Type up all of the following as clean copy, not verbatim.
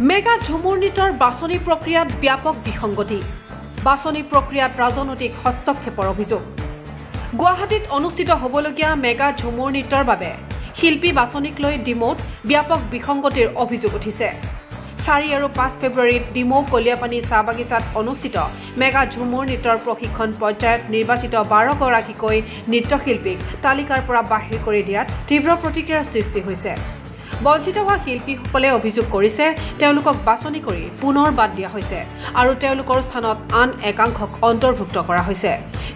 mega Jhumur নৃত্যৰ বাছনি প্ৰক্ৰিয়াত ব্যাপক বিসংগতি বাছনি প্ৰক্ৰিয়াত ৰাজনৈতিক হস্তক্ষেপৰ অভিযোগ গুৱাহাটীত অনুষ্ঠিত হ'বলগীয়া মেগা ঝুমুৰ নৃত্যৰ বাবে শিল্পী বাছনিক লৈ ডিমৌত ব্যাপক বিসংগতিৰ অভিযোগ উঠিছে 4 আৰু 5 ফেব্ৰুৱাৰীত ডিমৌ কলিয়াপানী চাহ বাগিচাত অনুষ্ঠিত মেগা ঝুমুৰ নৃত্যৰ প্ৰশিক্ষণ পৰ্যায়ত নিৰ্বাচিত 12 গৰাকীকৈ নৃত্যশিল্পীক তালিকাৰ পৰা বাহিৰ কৰি দিয়াত তীব্ৰ প্ৰতিক্ৰিয়াৰ সৃষ্টি হৈছে বঞ্চিত হোৱা শিল্পীসকলে অভিযোগ কৰিছে তেওঁলোকক বাছনি কৰি পুনৰ বাদ দিয়া হৈছে আৰু তেওঁলোকৰ স্থানত আন একাংশক অন্তৰ্ভুক্ত কৰা হৈছে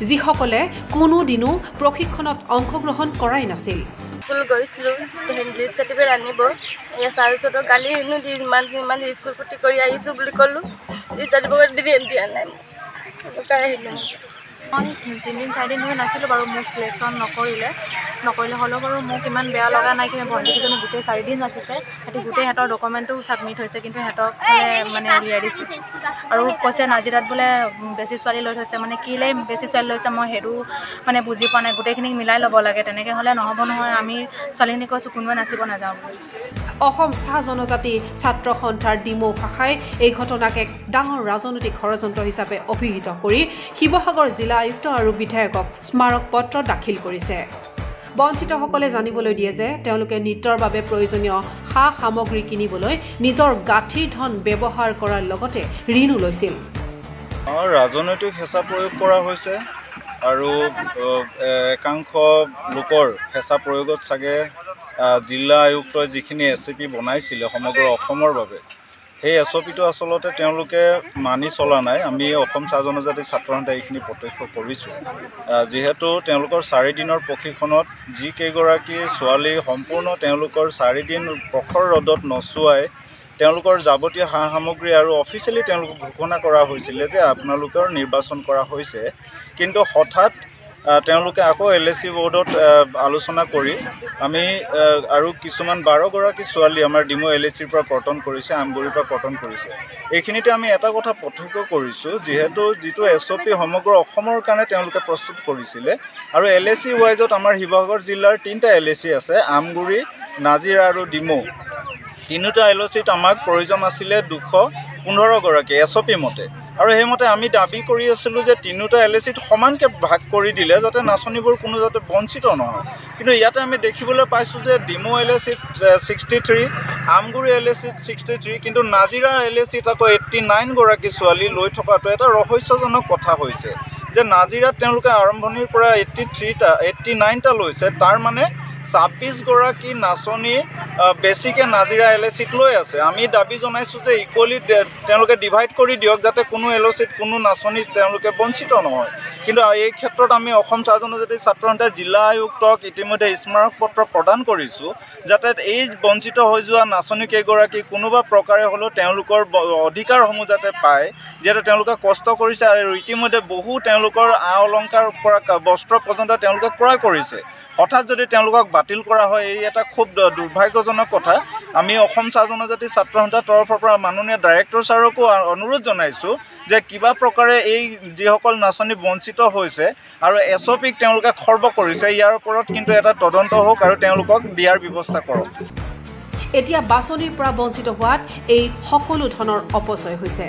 যিসকলে কোনো দিনো প্ৰশিক্ষণত অংশগ্ৰহণ কৰাই নাছিল স্কুল গৈছিলোঁ হেণ্ডলিপ চাৰ্টিফিকেট আনিব এয়া চাৰিছতো কালি হেনো ইমান স্কুল ক্ষতি কৰি আহিছোঁ বুলি ক'লোঁ চাৰ্টিফিকেট দিয়া নাই তাই আহিলোঁ মই 3-4 দিন ধৰি নাছিলোঁ বাৰু মোক চিলেকশ্যন নকৰিলে হ'লেও বাৰু মোক ইমান বেয়া লগা নাই কিন্তু ভণ্টিকেইজনী গোটেই 4 দিন নাচিছে সিহঁতি গোটেই সিহঁতৰ ডকুমেণ্টো ছাবমিট হৈছে কিন্তু সিহঁতক মানে উলিয়াই দিছে আৰু কৈছে নাজিৰাত বোলে বেছি ছোৱালী লৈ থৈছে মানে কেলৈ বেছি ছোৱালী লৈছে মই সেইটো মানে বুজি পোৱা নাই গোটেইখিনিক মিলাই ল'ব লাগে তেনেকৈ হ'লে নহ'ব নহয় আমি ছোৱালীখিনি কৈছোঁ কোনোবাই নাচিব নাযাওঁ বুলি অসম চাহ জনজাতি ছাত্ৰ সন্থাৰ ডিমৌ ভাষাই এই ঘটনাক এক ডাঙৰ ৰাজনৈতিক ষড়যন্ত্ৰ হিচাপে অভিহিত কৰি শিৱসাগৰ জিলা আয়ুক্ত আৰু বিধায়কক স্মাৰক পত্ৰ দাখিল কৰিছে বঞ্চিতসকলে জানিবলৈ দিয়ে যে তেওঁলোকে নৃত্যৰ বাবে প্ৰয়োজনীয় সামগ্ৰী কিনিবলৈ নিজৰ গাঁঠিৰ ধন ব্যৱহাৰ কৰাৰ লগতে ঋণো লৈছিল ৰাজনৈতিক হেঁচা প্ৰয়োগ কৰা হৈছে আৰু একাংশ লোকৰ হেঁচা প্ৰয়োগত চাগে জিলা আয়ুক্তই যিখিনি SOP বনাইছিলে সমগ্ৰ অসমৰ বাবে সেই SOPটো আচলতে তেওঁলোকে মানি চলা নাই আমি অসম চাহ জনজাতি ছাত্ৰ সন্থাই এইখিনি প্ৰত্যক্ষ কৰিছোঁ যিহেতু তেওঁলোকৰ 4 দিনৰ প্ৰশিক্ষণত যি কেইগৰাকী ছোৱালী সম্পূৰ্ণ তেওঁলোকৰ 4 দিন প্ৰখৰ ৰ'দত নচুৱাই তেওঁলোকৰ যাৱতীয় সামগ্ৰী আৰু অফিচিয়েলি তেওঁলোকক ঘোষণা কৰা হৈছিলে যে আপোনালোকৰ নিৰ্বাচন কৰা হৈছে কিন্তু হঠাৎ তেওঁলোকে আকৌ LAC বোৰ্ডত আলোচনা কৰি আমি আৰু কিছুমান 12 গৰাকী ছোৱালী আমাৰ ডিমৌ LACৰ পৰা কৰ্তন কৰিছে আমগুৰিৰ পৰা কৰ্তন কৰিছে এইখিনিতে আমি এটা কথা প্ৰত্যক্ষ কৰিছোঁ যিহেতু যিটো SOP সমগ্ৰ অসমৰ কাৰণে তেওঁলোকে প্ৰস্তুত কৰিছিলে আৰু LAC ৱাইজত আমাৰ শিৱসাগৰ জিলাৰ 3টা LAC আছে আমগুৰি নাজিৰা আৰু ডিমৌ তিনিটা LACত আমাক প্ৰয়োজন আছিলে 215 গৰাকী SOP মতে আৰু সেইমতে আমি দাবী কৰি আছিলোঁ যে তিনিটা LACত সমানকৈ ভাগ কৰি দিলে যাতে নাচনীবোৰ কোনো যাতে বঞ্চিত নহয় কিন্তু ইয়াতে আমি দেখিবলৈ পাইছোঁ যে ডিমৌ LACত 63 আমগুৰি LACত 63 কিন্তু নাজিৰা LACত আকৌ 89 গৰাকী ছোৱালী লৈ থকাটো এটা ৰহস্যজনক কথা হৈছে যে নাজিৰাত তেওঁলোকে আৰম্ভণিৰ পৰা 89টা লৈছে তাৰ মানে 26 গৰাকী নাচনী বেছিকৈ নাজিৰা LACত লৈ আছে আমি দাবী জনাইছোঁ যে ইকুৱেলি তেওঁলোকে ডিভাইড কৰি দিয়ক যাতে কোনো LACত কোনো নাচনী তেওঁলোকে বঞ্চিত নহয় কিন্তু এই ক্ষেত্ৰত আমি অসম চাহ জনজাতি ছাত্ৰ সন্থাই জিলা আয়ুক্তক ইতিমধ্যে স্মাৰক পত্ৰ প্ৰদান কৰিছোঁ যাতে এই বঞ্চিত হৈ যোৱা নাচনী কেইগৰাকী কোনোবা প্ৰকাৰে হ'লেও তেওঁলোকৰ অধিকাৰসমূহ যাতে পায় যিহেতু তেওঁলোকে কষ্ট কৰিছে আৰু ইতিমধ্যে বহু তেওঁলোকৰ অলংকাৰ পৰা বস্ত্ৰ পৰ্যন্ত তেওঁলোকে ক্ৰয় কৰিছে হঠাৎ যদি তেওঁলোকক বাতিল কৰা হয় এই এটা খুব দুৰ্ভাগ্যজনক কথা আমি অসম চাহ জনজাতি ছাত্ৰ সন্থাৰ তৰফৰ পৰা মাননীয় ডাইৰেক্টৰ ছাৰকো অনুৰোধ জনাইছোঁ যে কিবা প্ৰকাৰে এই যিসকল নাচনী বঞ্চিত হৈছে আৰু SOPক তেওঁলোকে খৰ্ব কৰিছে ইয়াৰ ওপৰত কিন্তু এটা তদন্ত হওক আৰু তেওঁলোকক দিয়াৰ ব্যৱস্থা কৰক এতিয়া বাছনিৰ পৰা বঞ্চিত হোৱাত এই সকলো ধনৰ অপচয় হৈছে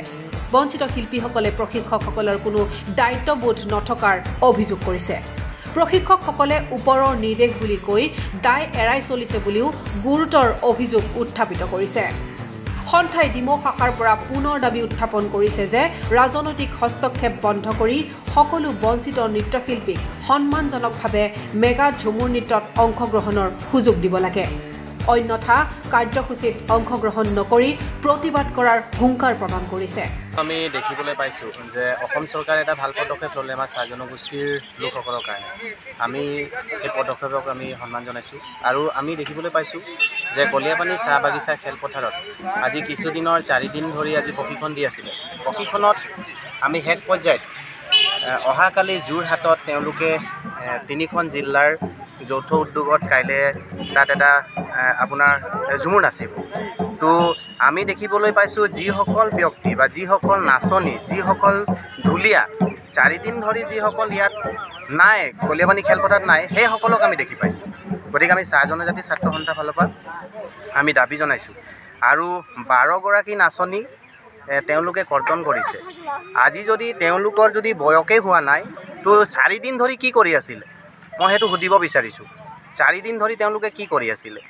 বঞ্চিত শিল্পীসকলে প্ৰশিক্ষকসকলৰ কোনো দায়িত্ববোধ নথকাৰ অভিযোগ কৰিছে প্ৰশিক্ষকসকলে ওপৰৰ নিৰ্দেশ বুলি কৈ দায় এৰাই চলিছে বুলিও গুৰুতৰ অভিযোগ উত্থাপিত কৰিছে সন্থাই ডিমৌ শাখাৰ পৰা পুনৰ দাবী উত্থাপন কৰিছে যে ৰাজনৈতিক হস্তক্ষেপ বন্ধ কৰি সকলো বঞ্চিত নৃত্যশিল্পীক সন্মানজনকভাৱে মেগা ঝুমুৰ নৃত্যত অংশগ্ৰহণৰ সুযোগ দিব লাগে অন্যথা কাৰ্যসূচীত অংশগ্ৰহণ নকৰি প্ৰতিবাদ কৰাৰ হুংকাৰ প্ৰদান কৰিছে আমি দেখিবলৈ পাইছোঁ যে অসম চৰকাৰে এটা ভাল পদক্ষেপ ল'লে আমাৰ চাহ জনগোষ্ঠীৰ লোকসকলৰ কাৰণে আমি এই পদক্ষেপক আমি সন্মান জনাইছোঁ আৰু আমি দেখিবলৈ পাইছোঁ যে কলিয়াপানী চাহ বাগিচাৰ খেলপথাৰত আজি কিছুদিনৰ 4 দিন ধৰি আজি প্ৰশিক্ষণ দি আছিলে প্ৰশিক্ষণত আমি শেষ পৰ্যায়ত অহাকালি যোৰহাটত তেওঁলোকে 3খন জিলাৰ যৌথ উদ্যোগত কাইলৈ তাত এটা আপোনাৰ ঝুমুৰ নাচিব তো আমি দেখিবলৈ পাইছোঁ যিসকল ব্যক্তি বা যিসকল নাচনী যিসকল ঢুলীয়া 4 দিন ধৰি যিসকল ইয়াত নাই কলিয়াপানী খেলপথাৰত নাই সেইসকলক আমি দেখি পাইছোঁ গতিকে আমি চাহ জনজাতি ছাত্ৰ সন্থাৰ ফালৰ পৰা আমি দাবী জনাইছোঁ আৰু 12গৰাকী নাচনী তেওঁলোকে কৰ্তন কৰিছে আজি যদি তেওঁলোকৰ যদি বয়সেই হোৱা নাই তো 4 দিন ধৰি কি কৰি আছিলে মই সেইটো সুধিব বিচাৰিছোঁ 4 দিন ধৰি তেওঁলোকে কি কৰি আছিলে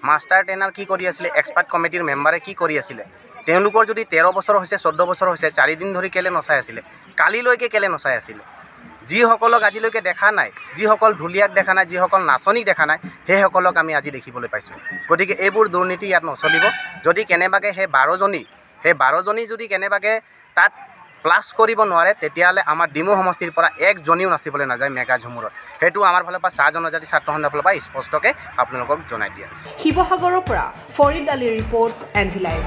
মাষ্টাৰ ট্ৰেইনাৰ কি কৰি আছিলে এক্সপাৰ্ট কমিটিৰ মেম্বাৰে কি কৰি আছিলে তেওঁলোকৰ যদি 13 বছৰ হৈছে 14 বছৰ হৈছে 4 দিন ধৰি কেলে নচাই আছিলে কালিলৈকে কেলে নচাই আছিলে যিসকলক আজিলৈকে দেখা নাই যিসকল ঢুলীয়াক দেখা নাই যিসকল নাচনীক দেখা নাই সেইসকলক আমি আজি দেখিবলৈ পাইছোঁ গতিকে এইবোৰ দুৰ্নীতি ইয়াত নচলিব যদি কেনেবাকৈ সেই 12জনী যদি কেনেবাকৈ তাত প্লাছ কৰিব নোৱাৰে তেতিয়াহ'লে আমাৰ ডিমৌ সমষ্টিৰ পৰা একজনীও নাচিবলৈ নাযায় মেগা ঝুমুৰত সেইটো আমাৰ ফালৰ পৰা চাহ জনজাতি ছাত্ৰ সন্থাৰ ফালৰ পৰা স্পষ্টকৈ আপোনালোকক জনাই দিয়া হৈছে শিৱসাগৰৰ পৰা ফৰিদ আলীৰ ৰিপৰ্ট এনভি লাইভ